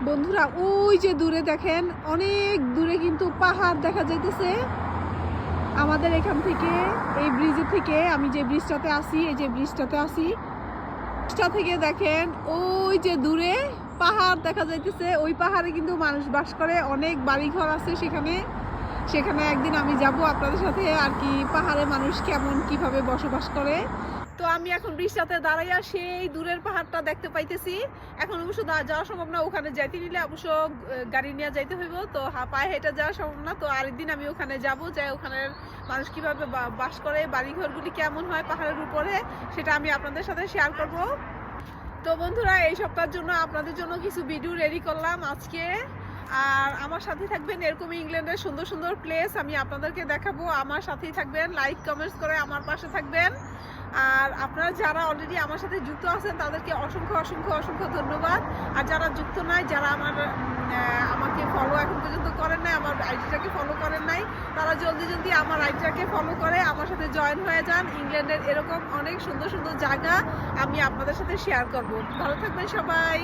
বন্ধুরা ওই যে দূরে দেখেন, অনেক দূরে কিন্তু পাহাড় দেখা যাইতেছে। আমাদের এখান থেকে, এই ব্রিজের থেকে, আমি যে ব্রিজটাতে আছি, এই যে ব্রিজটাতে আছি, ব্রিজটা থেকে দেখেন ওই যে দূরে পাহাড় দেখা যাইতেছে। ওই পাহাড়ে কিন্তু মানুষ বাস করে, অনেক বাড়িঘর আছে সেখানে। সেখানে একদিন আমি যাব আপনাদের সাথে আর কি, পাহাড়ে মানুষ কেমন কিভাবে বসবাস করে। তো আমি এখন ব্রিজটাতে দাঁড়াইয়া সেই দূরের পাহাড়টা দেখতে পাইতেছি। এখন অবশ্য যাওয়া সম্ভব না, ওখানে যাইতে নিলে অবশ্য গাড়ি নিয়ে যাইতে হইব, তো পায়ে হেঁটে যাওয়া সম্ভব না। তো আরেকদিন আমি ওখানে যাব, যাই ওখানের মানুষ কিভাবে বাস করে, বাড়িঘরগুলি কেমন হয় পাহাড়ের উপরে, সেটা আমি আপনাদের সাথে শেয়ার করব। তো বন্ধুরা, এই সপ্তাহের জন্য আপনাদের জন্য কিছু ভিডিও রেডি করলাম আজকে। আর আমার সাথে থাকবেন, এরকম ইংল্যান্ডের সুন্দর সুন্দর প্লেস আমি আপনাদেরকে দেখাবো। আমার সাথেই থাকবেন, লাইক কমেন্টস করে আমার পাশে থাকবেন। আর আপনারা যারা অলরেডি আমার সাথে যুক্ত আছেন তাদেরকে অসংখ্য অসংখ্য অসংখ্য ধন্যবাদ। আর যারা যুক্ত নাই, যারা আমাকে ফলো এখন পর্যন্ত করেন নাই, আমার আইডিটাকে ফলো করেন নাই, তারা জলদি জলদি আমার আইডিটাকে ফলো করে আমার সাথে জয়েন হয়ে যান। ইংল্যান্ডের এরকম অনেক সুন্দর সুন্দর জায়গা আমি আপনাদের সাথে শেয়ার করব। ভালো থাকবেন সবাই।